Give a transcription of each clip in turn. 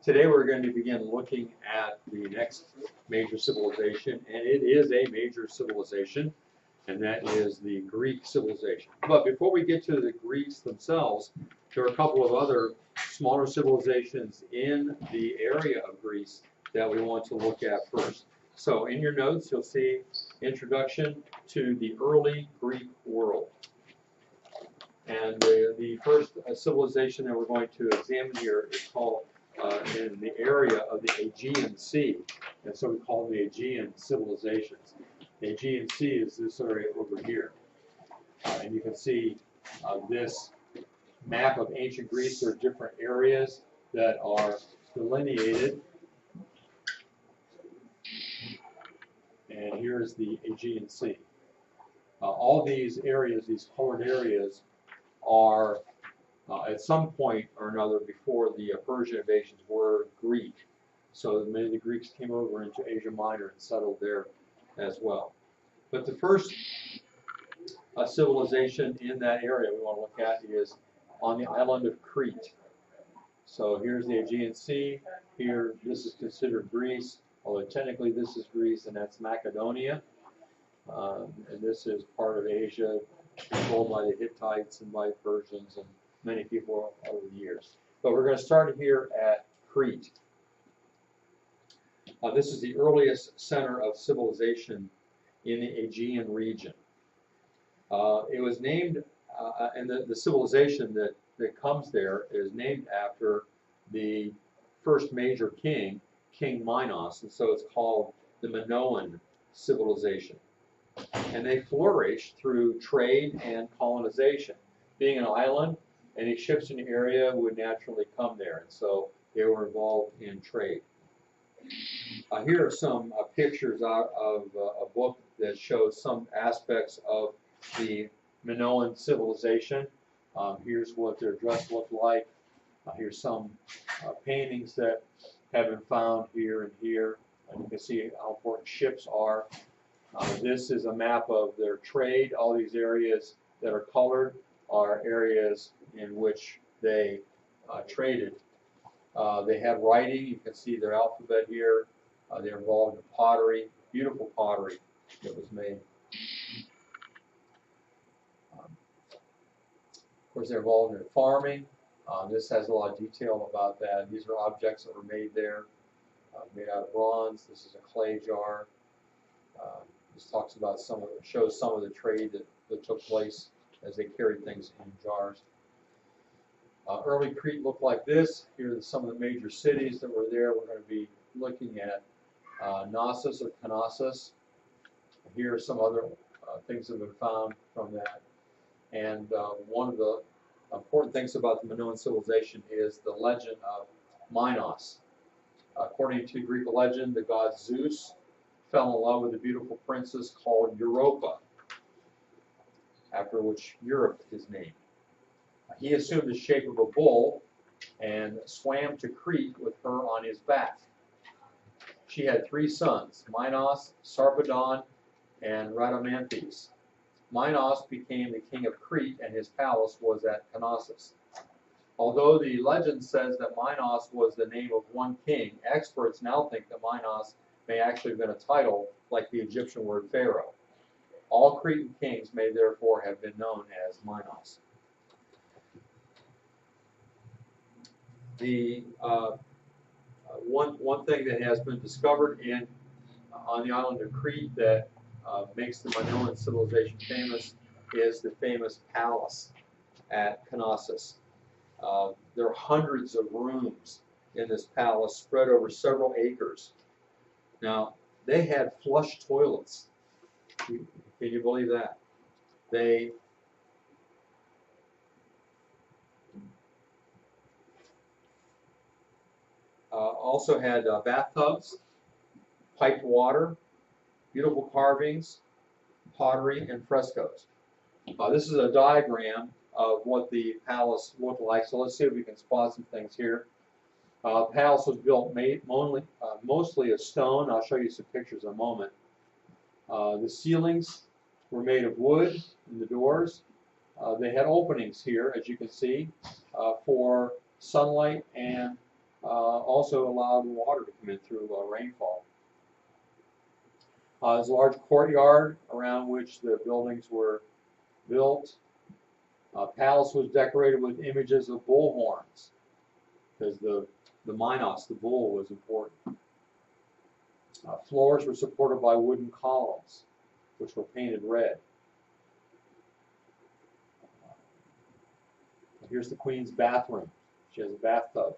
Today we're going to begin looking at the next major civilization, and it is a major civilization, and that is the Greek civilization. But before we get to the Greeks themselves, there are a couple of other smaller civilizations in the area of Greece that we want to look at first. So in your notes, you'll see Introduction to the Early Greek World. And the first civilization that we're going to examine here is called in the area of the Aegean Sea, and so we call them the Aegean civilizations. The Aegean Sea is this area over here, and you can see this map of ancient Greece. There are different areas that are delineated, and here's the Aegean Sea. All these areas, these colored areas, are at some point or another before the Persian invasions were Greek. So many of the Greeks came over into Asia Minor and settled there as well. But the first civilization in that area we want to look at is on the island of Crete. So here's the Aegean Sea. Here, this is considered Greece, although technically this is Greece and that's Macedonia. And this is part of Asia, controlled by the Hittites and by Persians and many people over the years. But we're going to start here at Crete. This is the earliest center of civilization in the Aegean region. It was named, and the civilization that comes there is named after the first major king, King Minos, and so it's called the Minoan civilization. And they flourished through trade and colonization. Being an island, any ships in the area would naturally come there, and so they were involved in trade. Here are some pictures out of a book that shows some aspects of the Minoan civilization. Here's what their dress looked like. Here's some paintings that have been found here and here. And you can see how important ships are. This is a map of their trade. All these areas that are colored are areas in which they traded. They had writing. You can see their alphabet here. They're involved in pottery, beautiful pottery that was made. Of course, they're involved in farming. This has a lot of detail about that. These are objects that were made there, made out of bronze. This is a clay jar. This talks about shows some of the trade that took place as they carried things in jars. Early Crete looked like this. Here are some of the major cities that were there. We're going to be looking at Knossos or Knossos. Here are some other things that have been found from that. And one of the important things about the Minoan civilization is the legend of Minos. According to Greek legend, the god Zeus fell in love with a beautiful princess called Europa, after which Europe is named. He assumed the shape of a bull and swam to Crete with her on his back. She had 3 sons, Minos, Sarpedon, and Rhadamanthys. Minos became the king of Crete, and his palace was at Knossos. Although the legend says that Minos was the name of one king, experts now think that Minos may actually have been a title like the Egyptian word Pharaoh. All Cretan kings may therefore have been known as Minos. The one thing that has been discovered on the island of Crete that makes the Minoan civilization famous is the famous palace at Knossos. There are hundreds of rooms in this palace spread over several acres. Now, they had flush toilets. Can you believe that? They also had bathtubs, piped water, beautiful carvings, pottery, and frescoes. This is a diagram of what the palace looked like. So let's see if we can spot some things here. The palace was built mostly of stone. I'll show you some pictures in a moment. The ceilings were made of wood in the doors. They had openings here, as you can see, for sunlight and also allowed water to come in through rainfall. There's a large courtyard around which the buildings were built. Palace was decorated with images of bull horns, because the Minos, the bull, was important. Floors were supported by wooden columns, which were painted red. Here's the queen's bathroom. She has a bathtub.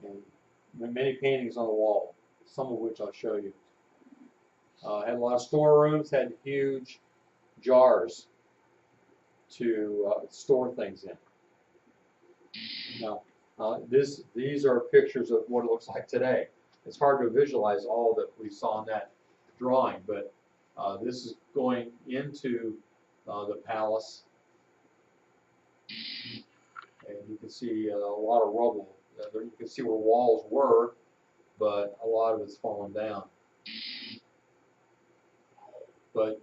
And many paintings on the wall, some of which I'll show you. Had a lot of storerooms, had huge jars to store things in. Now, these are pictures of what it looks like today. It's hard to visualize all that we saw in that drawing, but this is going into the palace, and you can see a lot of rubble. You can see where walls were, but a lot of it's fallen down. But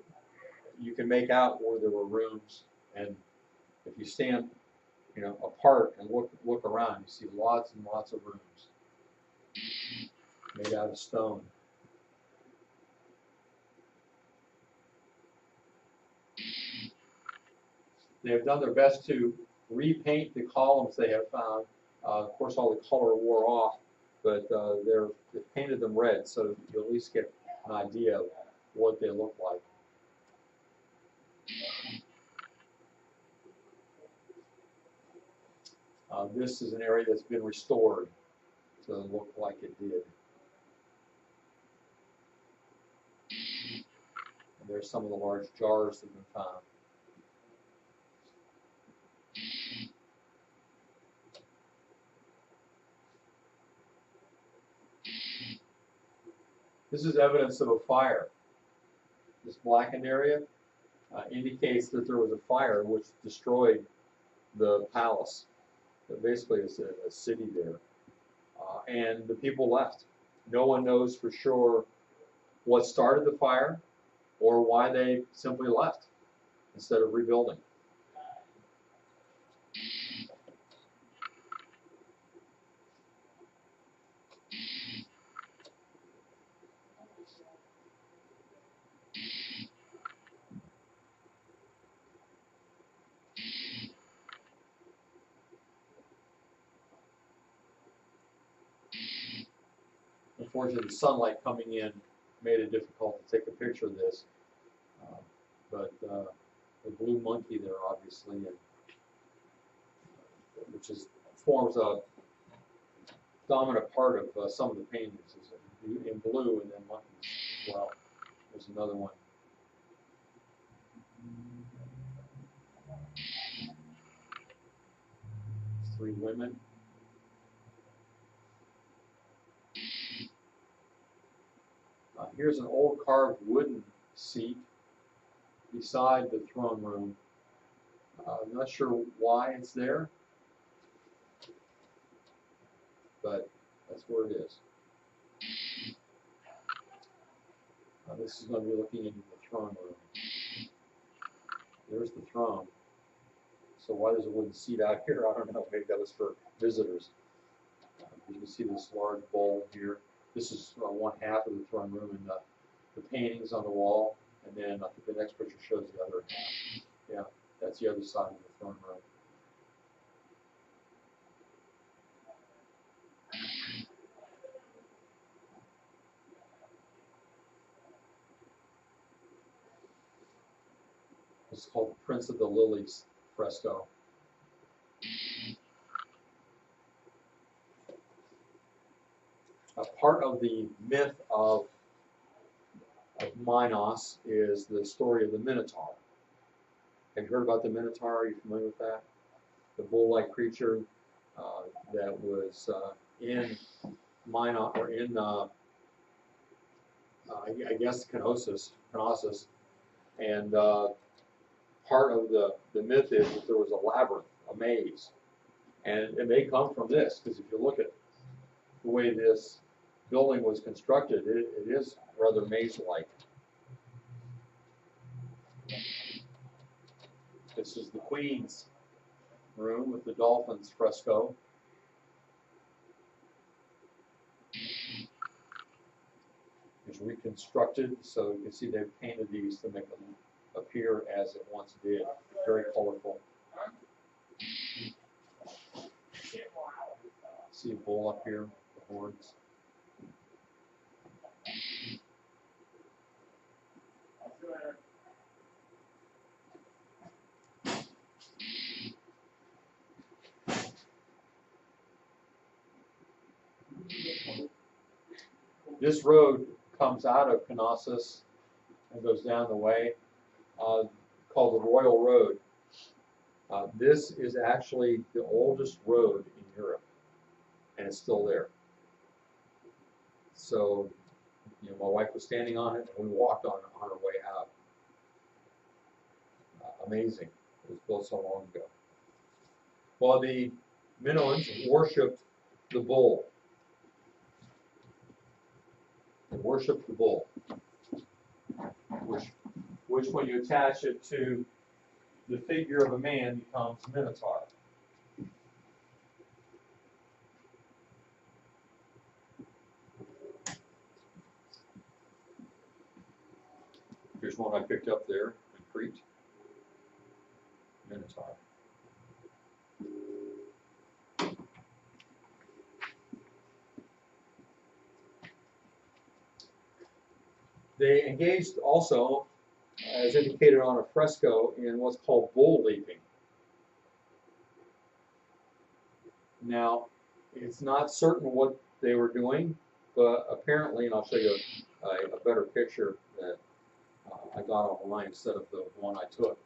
you can make out where there were rooms, and if you stand, apart and look around, you see lots and lots of rooms made out of stone. They have done their best to repaint the columns they have found. Of course, all the color wore off, but they've painted them red, so you'll at least get an idea of what they look like. This is an area that's been restored to look like it did. And there's some of the large jars that have been found. This is evidence of a fire. This blackened area indicates that there was a fire which destroyed the palace. But basically, it's a city there. And the people left. No one knows for sure what started the fire or why they simply left instead of rebuilding. Unfortunately, the sunlight coming in made it difficult to take a picture of this. But the blue monkey there, obviously, which forms a dominant part of some of the paintings, is in blue, and then monkeys as well. There's another one. Three women. Here's an old carved wooden seat beside the throne room. I'm not sure why it's there, but that's where it is. This is going to be looking into the throne room. There's the throne. So why there's a wooden seat out here, I don't know. Maybe that was for visitors. You can see this large bowl here. This is one half of the throne room, and the paintings on the wall. And then I think the next picture shows the other half. Yeah, that's the other side of the throne room. This is called the Prince of the Lilies fresco. Part of the myth of Minos is the story of the Minotaur. Have you heard about the Minotaur? Are you familiar with that? The bull-like creature that was in Minos, or in I guess Knossos, and part of the myth is that there was a labyrinth, a maze, and it may come from this, because if you look at the way this building was constructed, it is rather maze-like. This is the queen's room with the dolphins fresco. It's reconstructed, so you can see they've painted these to make them appear as it once did. Very colorful. See a bull up here, the horns. This road comes out of Knossos and goes down the way, called the Royal Road. This is actually the oldest road in Europe, and it's still there. So, you know, my wife was standing on it, and we walked on our way out. Amazing. It was built so long ago. Well, the Minoans worshipped the bull. They worshipped the bull, which when you attach it to the figure of a man becomes Minotaur. Here's one I picked up there in Crete. Minotaur. They engaged also, as indicated on a fresco, in what's called bull leaping. Now, it's not certain what they were doing, but apparently, and I'll show you a better picture that I got online instead of the one I took.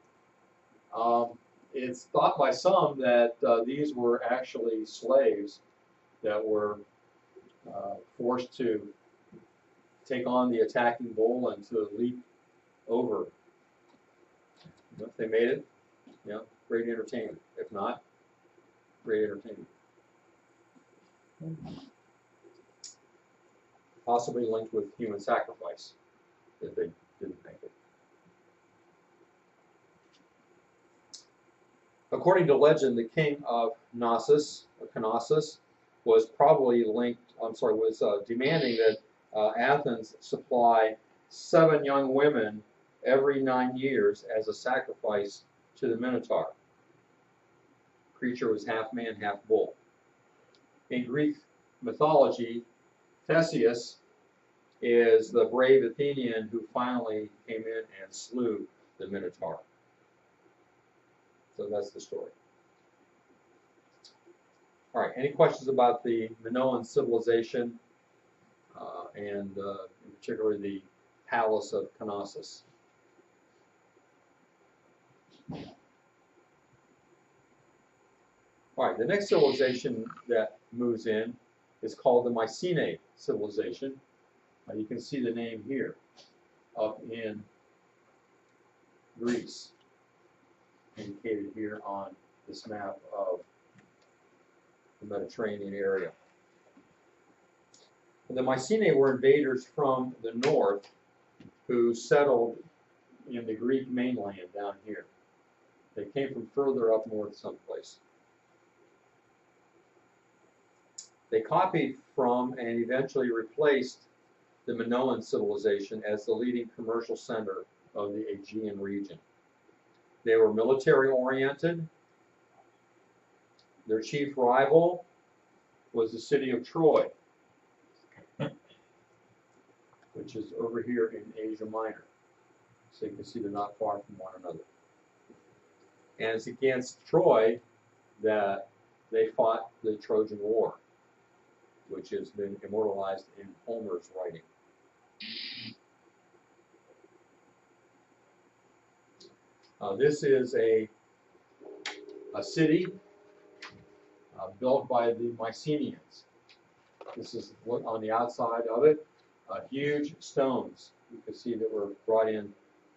It's thought by some that these were actually slaves that were forced to take on the attacking bull and to leap over. If they made it, you know, great entertainment. If not, great entertainment. Possibly linked with human sacrifice if they didn't make it. According to legend, the king of Knossos was probably demanding that Athens supply 7 young women every 9 years as a sacrifice to the Minotaur. The creature was half man, half bull. In Greek mythology, Theseus is the brave Athenian who finally came in and slew the Minotaur. So that's the story. All right, any questions about the Minoan civilization and in particular the palace of Knossos? All right, the next civilization that moves in is called the Mycenean civilization. You can see the name here up in Greece, indicated here on this map of the Mediterranean area. And the Mycenae were invaders from the north who settled in the Greek mainland down here. They came from further up north someplace. They copied from and eventually replaced the Minoan civilization as the leading commercial center of the Aegean region. They were military oriented. Their chief rival was the city of Troy, which is over here in Asia Minor. So you can see they're not far from one another. And it's against Troy that they fought the Trojan War, which has been immortalized in Homer's writing. This is a city built by the Myceneans. This is what on the outside of it. Huge stones you can see that were brought in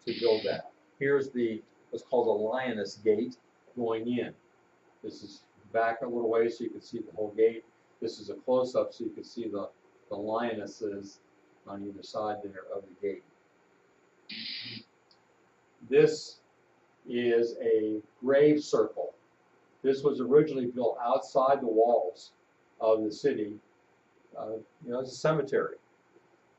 to build that. Here's the what's called a lioness gate going in. This is back a little way so you can see the whole gate. This is a close-up so you can see the lionesses on either side there of the gate. This is a grave circle This was originally built outside the walls of the city. It's a cemetery.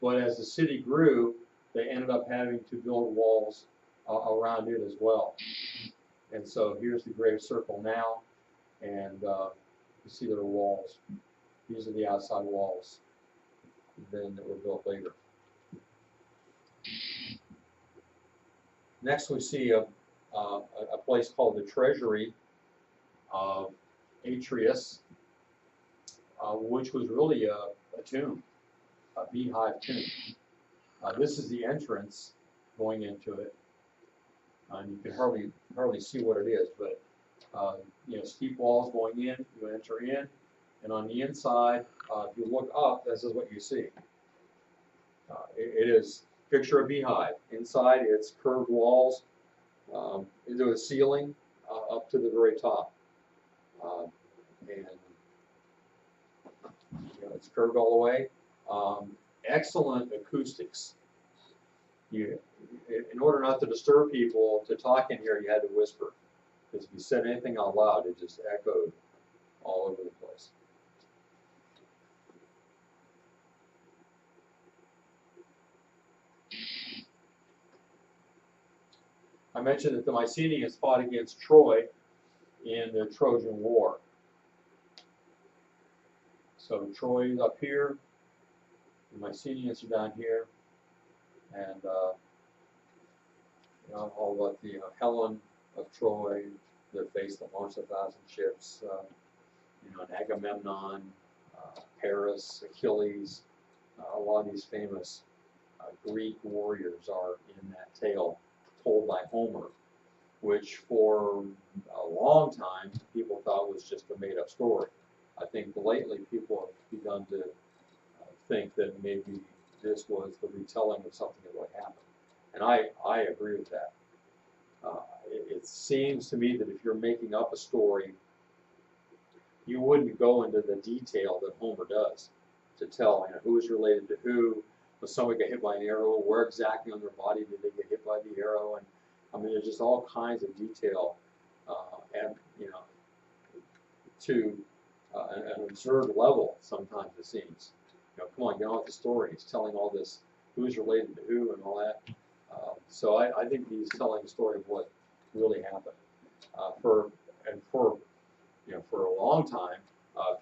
But as the city grew, they ended up having to build walls around it as well. And so here's the grave circle now, and you see there are walls. These are the outside walls then that were built later. Next we see a place called the Treasury of Atreus, which was really a tomb, a beehive tomb. This is the entrance going into it, and you can hardly see what it is, but steep walls going in. You enter in, and on the inside, if you look up, this is what you see. It is picture a beehive. Inside, it's curved walls into a ceiling up to the very top, and it's curved all the way. Excellent acoustics. In order not to disturb people to talk in here, you had to whisper, because if you said anything out loud, it just echoed all over the place. I mentioned that the Mycenaeans fought against Troy in the Trojan War. So Troy is up here, the Mycenaeans are down here, and all about the Helen of Troy that faced the launch of 1,000 ships, and Agamemnon, Paris, Achilles, a lot of these famous Greek warriors are in that tale told by Homer, which for a long time people thought was just a made-up story. I think lately people have begun to think that maybe this was the retelling of something that really happened. And I agree with that. It seems to me that if you're making up a story, you wouldn't go into the detail that Homer does to tell who is related to who. Was somebody get hit by an arrow? Where exactly on their body did they get hit by the arrow? And I mean, there's just all kinds of detail, and to an absurd level sometimes it seems. Come on, get on with the story. He's telling all this, who's related to who and all that. So I think he's telling the story of what really happened. For a long time,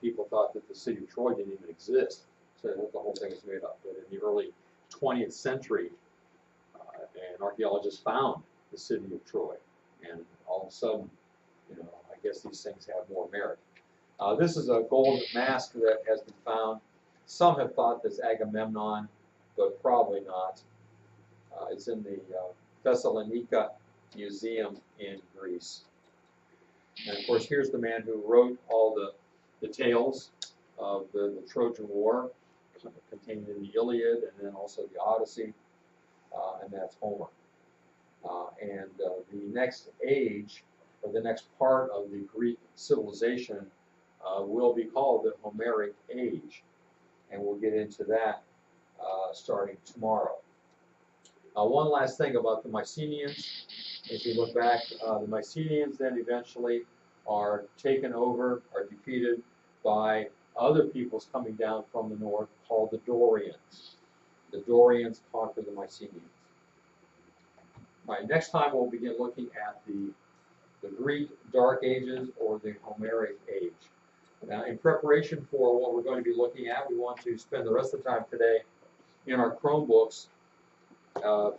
people thought that the city of Troy didn't even exist, so that the whole thing was made up. But in the early 20th century, an archaeologist found the city of Troy, and all of a sudden, I guess these things have more merit. This is a gold mask that has been found. Some have thought this Agamemnon, but probably not. It's in the Thessalonica Museum in Greece. And of course, here's the man who wrote all the tales of the Trojan War, contained in the Iliad and then also the Odyssey, and that's Homer. And the next age, or the next part of the Greek civilization, will be called the Homeric Age, and we'll get into that starting tomorrow. One last thing about the Mycenaeans. If you look back, the Mycenaeans then eventually are taken over, are defeated by other peoples coming down from the north called the Dorians. The Dorians conquered the Mycenaeans. All right, next time we'll begin looking at the Greek Dark Ages, or the Homeric Age. Now, in preparation for what we're going to be looking at, we want to spend the rest of the time today in our Chromebooks.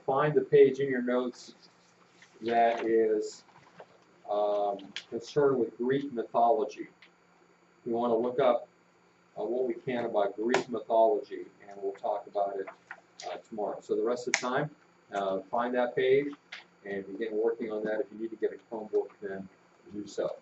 Find the page in your notes that is concerned with Greek mythology. We want to look up what we can about Greek mythology, and we'll talk about it tomorrow. So the rest of the time, find that page and begin working on that. If you need to get a Chromebook, then do so.